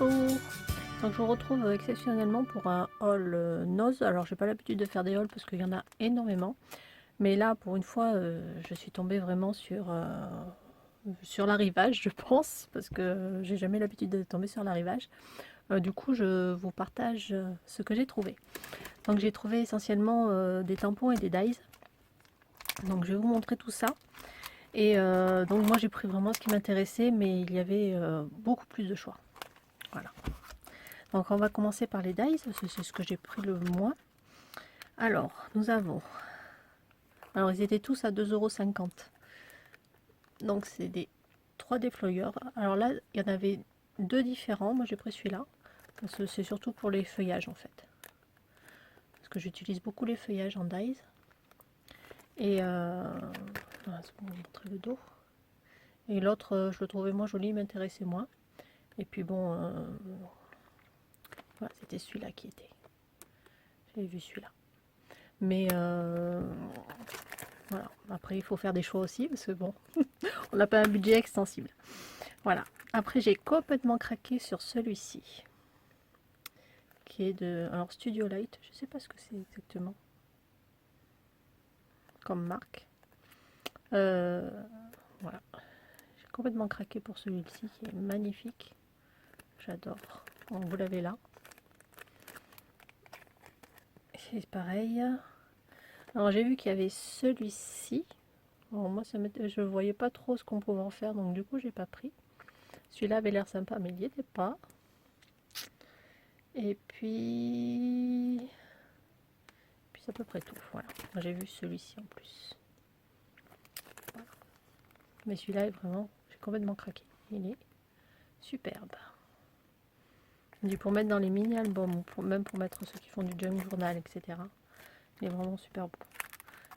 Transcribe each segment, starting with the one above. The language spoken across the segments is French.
Bonjour. Donc je vous retrouve exceptionnellement pour un haul nose. Alors j'ai pas l'habitude de faire des hauls parce qu'il y en a énormément. Mais là pour une fois je suis tombée vraiment sur l'arrivage je pense. Parce que j'ai jamais l'habitude de tomber sur l'arrivage. Du coup je vous partage ce que j'ai trouvé. Donc j'ai trouvé essentiellement des tampons et des dyes. Donc je vais vous montrer tout ça. Et donc moi j'ai pris vraiment ce qui m'intéressait. Mais il y avait beaucoup plus de choix. Voilà. Donc on va commencer par les dies, parce que c'est ce que j'ai pris le moins. Alors, nous avons... Alors, ils étaient tous à 2,50 €. Donc, c'est des 3D Flyer. Alors là, il y en avait deux différents. Moi, j'ai pris celui-là. Parce que c'est surtout pour les feuillages, en fait. Parce que j'utilise beaucoup les feuillages en dies. Et... voilà, c'est pour vous montrer le dos. Et l'autre, je le trouvais moins joli, il m'intéressait moins. Et puis bon... voilà, c'était celui-là qui était. J'avais vu celui-là. Mais voilà, après il faut faire des choix aussi parce que bon, on n'a pas un budget extensible. Voilà, après j'ai complètement craqué sur celui-ci qui est de alors Studio Light, je sais pas ce que c'est exactement comme marque. Voilà, j'ai complètement craqué pour celui-ci qui est magnifique, j'adore. Donc vous l'avez là, c'est pareil. Alors j'ai vu qu'il y avait celui-ci. Bon, moi je voyais pas trop ce qu'on pouvait en faire, donc du coup j'ai pas pris. Celui-là avait l'air sympa, mais il n'y était pas. Et puis c'est à peu près tout. Voilà, j'ai vu celui-ci en plus. Voilà. Mais celui-là est vraiment, j'ai complètement craqué. Il est superbe. Je me dis pour mettre dans les mini-albums, ou même pour mettre ceux qui font du junk journal, etc. Il est vraiment super beau.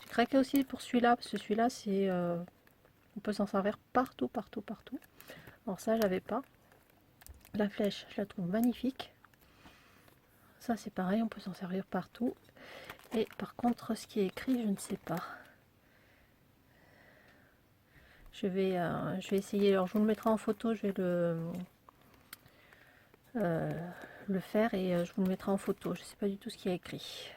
J'ai craqué aussi pour celui-là, parce que celui-là, c'est, on peut s'en servir partout, partout, partout. Alors ça, j'avais pas. La flèche, je la trouve magnifique. Ça, c'est pareil, on peut s'en servir partout. Et par contre, ce qui est écrit, je ne sais pas. Je vais essayer. Alors, je vous le mettrai en photo. Je vais le faire et je vous le mettrai en photo. Je ne sais pas du tout ce qu'il y a écrit.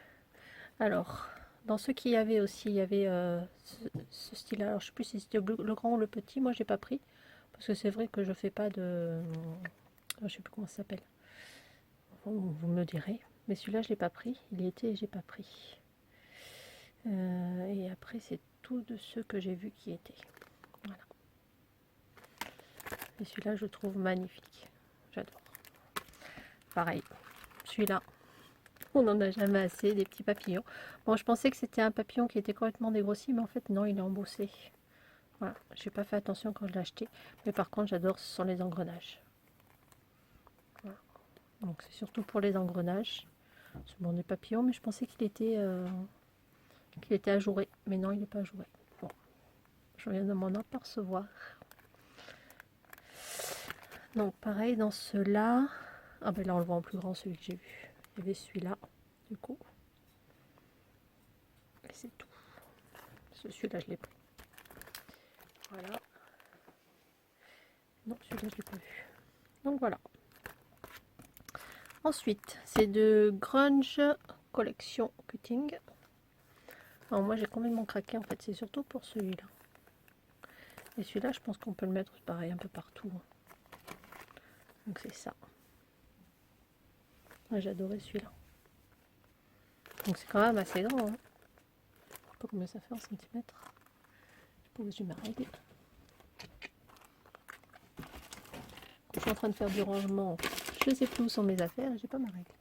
Alors, dans ce qu'il y avait aussi, il y avait ce style-là. Alors, je ne sais plus si c'était le grand ou le petit. Moi, j'ai pas pris parce que c'est vrai que je fais pas de. Je sais plus comment ça s'appelle. Vous me direz. Mais celui-là, je l'ai pas pris. Il y était et j'ai pas pris. Et après, c'est tout de ceux que j'ai vus qui étaient. Voilà. Et celui-là, je trouve magnifique. J'adore. Pareil, celui-là, on n'en a jamais assez, des petits papillons. Bon, je pensais que c'était un papillon qui était complètement dégrossi, mais en fait, non, il est embossé. Voilà, j'ai pas fait attention quand je l'ai acheté. Mais par contre, j'adore, ce sont les engrenages. Voilà. Donc, c'est surtout pour les engrenages. C'est bon, des papillons, mais je pensais qu'il était ajouré. Mais non, il n'est pas ajouré. Bon, je viens de m'en apercevoir. Donc pareil dans ceux-là. Ah ben là on le voit en plus grand celui que j'ai vu. Il y avait celui-là du coup. Et c'est tout. Celui-là je l'ai pris. Voilà. Non celui-là je l'ai pas vu. Donc voilà. Ensuite c'est de Grunge Collection Cutting. Alors moi j'ai complètement craqué en fait. C'est surtout pour celui-là. Et celui-là je pense qu'on peut le mettre pareil un peu partout. Donc c'est ça. Ouais, j'ai adoré celui-là. Donc c'est quand même assez grand. Hein. Je sais pas combien ça fait en centimètres. Je sais pas où j'ai ma règle. Je suis en train de faire du rangement. Je sais plus où sont mes affaires et j'ai pas ma règle.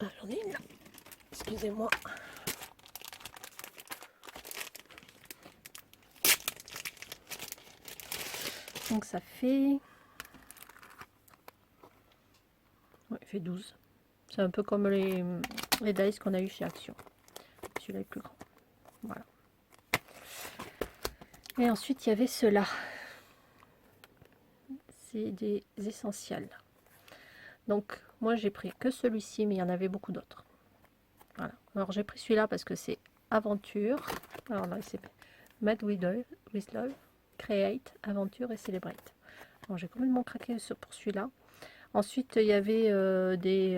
Ah, j'en ai une là. Excusez-moi. Donc ça fait... Ouais, il fait 12. C'est un peu comme les dice qu'on a eu chez Action. Celui-là est plus grand. Voilà. Et ensuite, il y avait ceux-là. C'est des essentiels. Donc, moi, j'ai pris que celui-ci, mais il y en avait beaucoup d'autres. Voilà. Alors, j'ai pris celui-là parce que c'est Aventure. Alors là, c'est Mad with Love, Create, Aventure et Celebrate. Alors, j'ai complètement craqué pour celui-là. Ensuite, il y avait des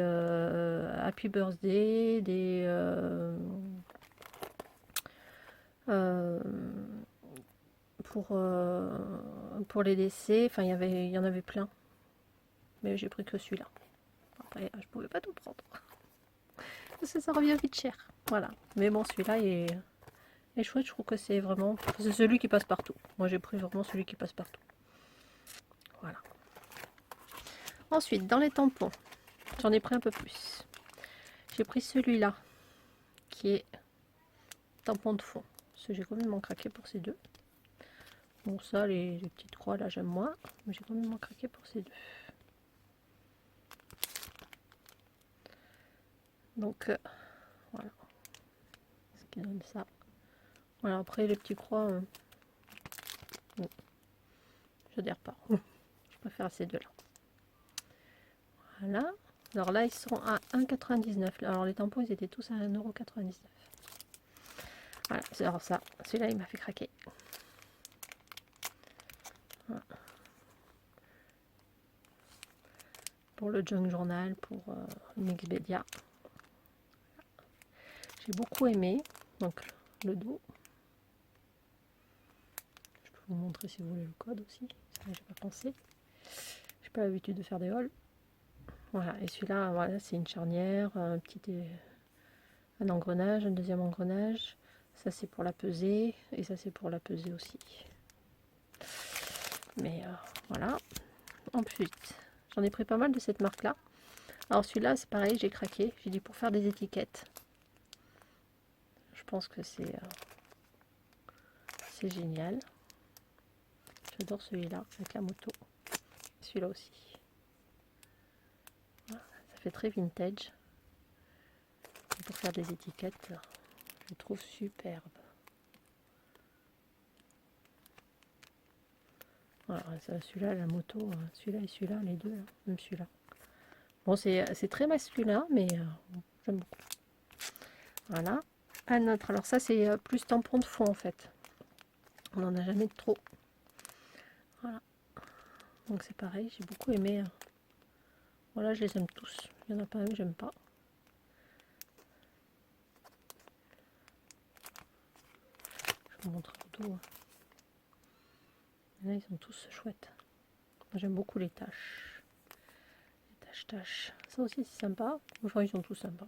Happy Birthday, des euh, pour les décès. Enfin, il y en avait plein. Mais j'ai pris que celui-là. Après, je pouvais pas tout prendre. Parce que ça revient vite cher. Voilà. Mais bon, celui-là est chouette. Je trouve que c'est vraiment... C'est celui qui passe partout. Moi, j'ai pris vraiment celui qui passe partout. Voilà. Ensuite, dans les tampons, j'en ai pris un peu plus. J'ai pris celui-là, qui est tampon de fond. Parce que j'ai complètement craqué pour ces deux. Bon, ça, les petites croix, là, j'aime moins. Mais j'ai complètement craqué pour ces deux. Donc, voilà. Ce qui donne ça. Voilà, après, les petits croix, bon, j'adhère pas. Je préfère ces deux-là. Voilà. Alors là, ils sont à 1,99 €. Alors, les tampons, ils étaient tous à 1,99 €. Voilà, alors ça, celui-là, il m'a fait craquer. Voilà. Pour le junk journal, pour Nextpedia. J'ai beaucoup aimé. Donc, le dos. Je peux vous montrer si vous voulez le code aussi. Ça, j'ai pas pensé. J'ai pas l'habitude de faire des hauls. Voilà, et celui-là, voilà, c'est une charnière, un engrenage, un deuxième engrenage. Ça, c'est pour la pesée, et ça, c'est pour la pesée aussi. Mais voilà. Ensuite, j'en ai pris pas mal de cette marque-là. Alors celui-là, c'est pareil, j'ai craqué. J'ai dit pour faire des étiquettes. Je pense que c'est génial. J'adore celui-là, avec la moto. Celui-là aussi. Voilà, ça fait très vintage. Et pour faire des étiquettes, je le trouve superbe. Voilà, celui-là, la moto, celui-là et celui-là, les deux, là, même celui-là. Bon, c'est très masculin, mais j'aime beaucoup. Voilà. Un autre, alors ça, c'est plus tampon de fond, en fait. On n'en a jamais de trop. Voilà. Donc c'est pareil, j'ai beaucoup aimé. Voilà, je les aime tous. Il y en a pas un que j'aime pas. Je vous montre le dos. Là, ils sont tous chouettes. J'aime beaucoup les taches. Les taches. Ça aussi, c'est sympa. Enfin, ils sont tous sympas.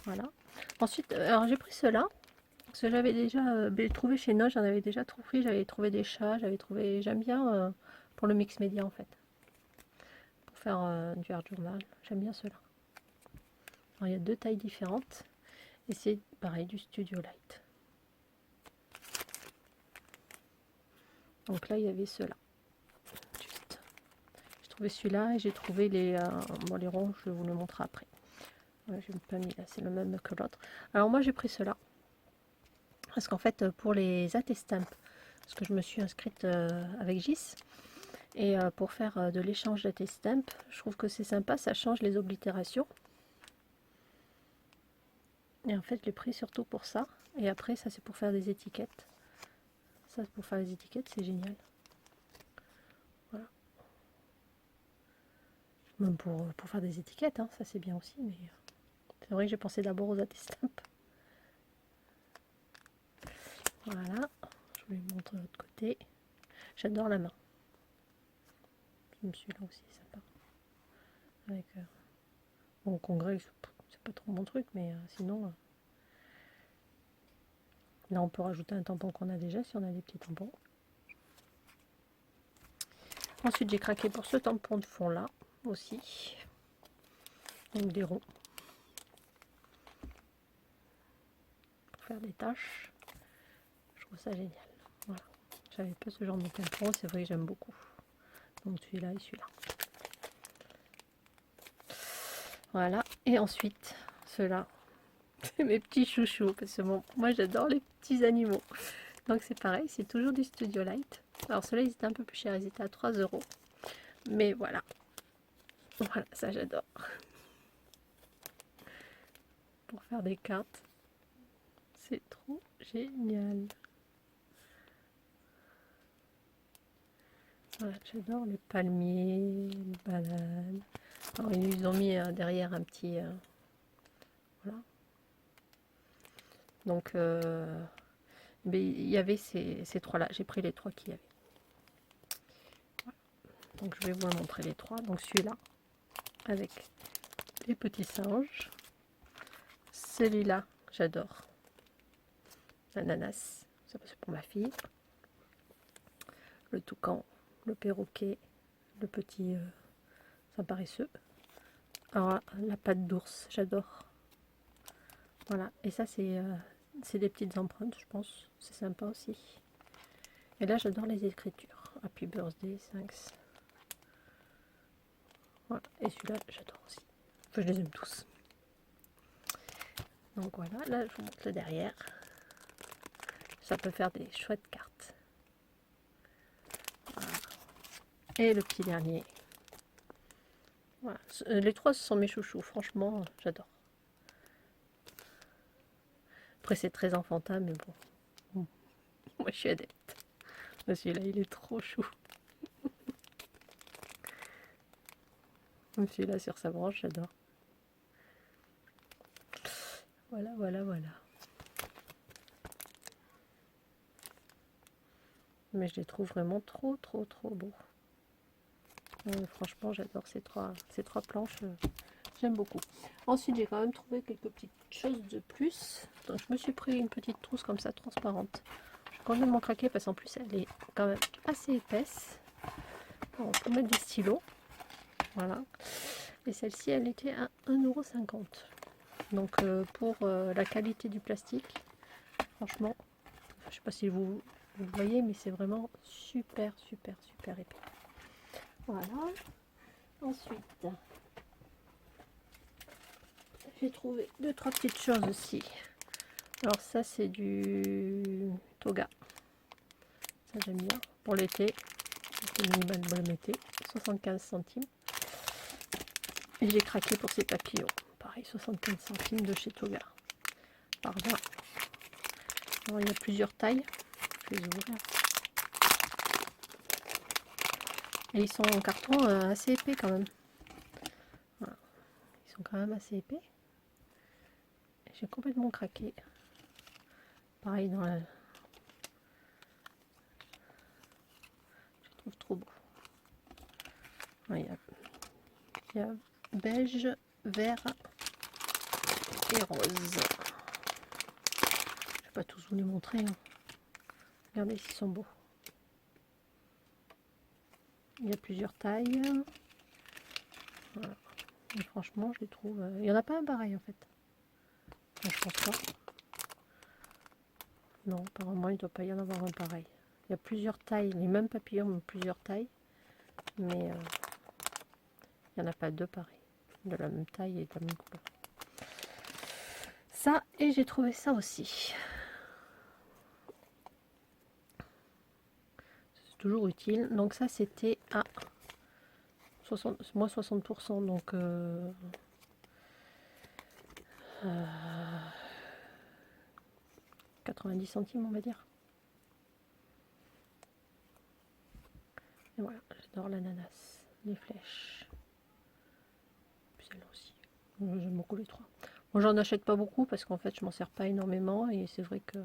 Voilà. Ensuite, alors j'ai pris ceux-là. Parce que j'avais déjà trouvé chez Noche, j'en avais déjà trouvé. J'avais trouvé des chats, j'aime bien pour le mix média en fait. Pour faire du art journal. J'aime bien ceux-là. Alors il y a deux tailles différentes. Et c'est pareil, du Studio Light. Donc là, il y avait ceux-là. Juste. J'ai trouvé celui-là et j'ai trouvé bon, les ronds, je vous le montre après. Ouais, j'ai pas mis là, c'est le même que l'autre. Alors moi, j'ai pris ceux-là. Parce qu'en fait, pour les attestamps, parce que je me suis inscrite avec GIS, et pour faire de l'échange d'attestamps, je trouve que c'est sympa, ça change les oblitérations. Et en fait, je l'ai pris surtout pour ça. Et après, ça, c'est pour faire des étiquettes. Ça, pour faire les étiquettes, c'est génial. Voilà. Même pour faire des étiquettes, hein, ça c'est bien aussi. Mais c'est vrai que j'ai pensé d'abord aux attestamps. Voilà. Je vous les montre de l'autre côté. J'adore la main. Celui-là aussi, sympa. Avec, bon, au congrès, c'est pas trop mon truc, mais sinon... là, on peut rajouter un tampon qu'on a déjà, si on a des petits tampons. Ensuite, j'ai craqué pour ce tampon de fond là aussi. Donc des ronds. Pour faire des taches. Je trouve ça génial. Voilà. J'avais pas ce genre de tampon, c'est vrai que j'aime beaucoup. Donc celui-là et celui-là. Voilà. Et ensuite, ceux-là, c'est mes petits chouchous. Parce que bon, moi j'adore les petits animaux. Donc c'est pareil, c'est toujours du Studio Light. Alors ceux-là, ils étaient un peu plus chers, ils étaient à 3 €. Mais voilà. Voilà, ça j'adore. Pour faire des cartes. C'est trop génial. Voilà, j'adore les palmiers, les bananes. Alors, ils ont mis derrière un petit... voilà. Donc, mais il y avait ces trois-là. J'ai pris les trois qu'il y avait. Voilà. Donc, je vais vous montrer les trois. Donc, celui-là, avec les petits singes. Celui-là, j'adore. L'ananas, ça c'est pour ma fille. Le toucan, le perroquet, le petit ça paresseux. Alors la patte d'ours, j'adore. Voilà, et ça c'est des petites empreintes, je pense. C'est sympa aussi. Et là, j'adore les écritures. Happy birthday, thanks. Voilà, et celui-là, j'adore aussi. Enfin, je les aime tous. Donc voilà, là, je vous montre le derrière. Ça peut faire des chouettes cartes. Voilà. Et le petit dernier. Voilà. Les trois, ce sont mes chouchous. Franchement, j'adore. Après, c'est très enfantin, mais bon. Moi, je suis adepte. Celui-là, il est trop chou. Celui-là, sur sa branche, j'adore. Voilà, voilà, voilà. Mais je les trouve vraiment trop, trop, trop beaux. Franchement, j'adore ces trois planches. J'aime beaucoup. Ensuite, j'ai quand même trouvé quelques petites choses de plus. Donc, je me suis pris une petite trousse comme ça, transparente. Je suis complètement craquée parce qu'en plus, elle est quand même assez épaisse. On peut mettre des stylos. Voilà. Et celle-ci, elle était à 1,50 €. Donc, pour la qualité du plastique, franchement, je ne sais pas si vous voyez, mais c'est vraiment super, super, super épais. Voilà. Ensuite, j'ai trouvé deux, trois petites choses aussi. Alors ça, c'est du toga. Ça, j'aime bien. Pour l'été, c'est minimal bon été, 75 centimes. Et j'ai craqué pour ces papillons. Pareil, 75 centimes de chez Toga. Par là. Alors, il y a plusieurs tailles. Je vais les ouvrir. Et ils sont en carton assez épais quand même. Voilà. Ils sont quand même assez épais. J'ai complètement craqué. Pareil dans la... Je les trouve trop beau. Il y a beige, vert et rose. Je vais pas tous vous les montrer. Hein. Regardez s'ils sont beaux. Il y a plusieurs tailles. Voilà. Et franchement, je les trouve... Il n'y en a pas un pareil en fait. Enfin, je pense pas. Non, apparemment, il ne doit pas y en avoir un pareil. Il y a plusieurs tailles, les mêmes papillons, mais plusieurs tailles. Mais il n'y en a pas deux pareils. De la même taille et de la même couleur. Ça, et j'ai trouvé ça aussi. C'est toujours utile. Donc ça, c'était à 60%. Donc 90 centimes, on va dire. Et voilà, j'adore l'ananas, les flèches. Puis celle-là aussi. J'aime beaucoup les trois. Moi, j'en achète pas beaucoup parce qu'en fait, je m'en sers pas énormément et c'est vrai que.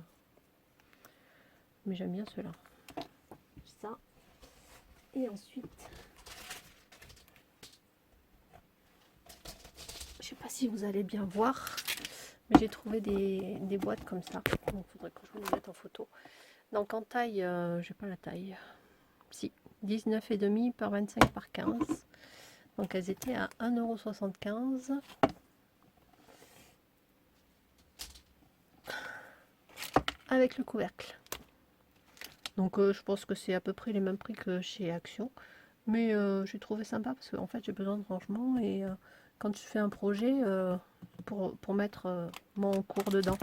Mais j'aime bien ceux-là. Ça. Et ensuite, je sais pas si vous allez bien voir, mais j'ai trouvé des boîtes comme ça. Donc, il faudrait que je vous les mette en photo. Donc, en taille, j'ai pas la taille. Si, 19,5 par 25 par 15. Donc, elles étaient à 1,75 €. Avec le couvercle. Donc je pense que c'est à peu près les mêmes prix que chez Action. Mais j'ai trouvé sympa parce qu'en fait j'ai besoin de rangement et quand je fais un projet pour mettre mon cours dedans.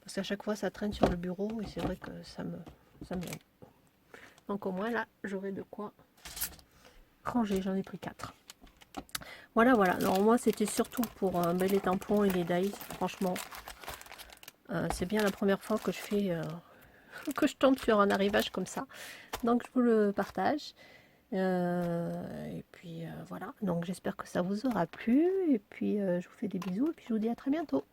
Parce qu'à chaque fois ça traîne sur le bureau et c'est vrai que ça me gêne. Donc au moins là j'aurai de quoi ranger. J'en ai pris 4. Voilà, voilà. Alors moi c'était surtout pour les tampons et les dies. Franchement, c'est bien la première fois que je fais... que je tombe sur un arrivage comme ça, donc je vous le partage. Et puis voilà, donc j'espère que ça vous aura plu. Et puis je vous fais des bisous et puis je vous dis à très bientôt.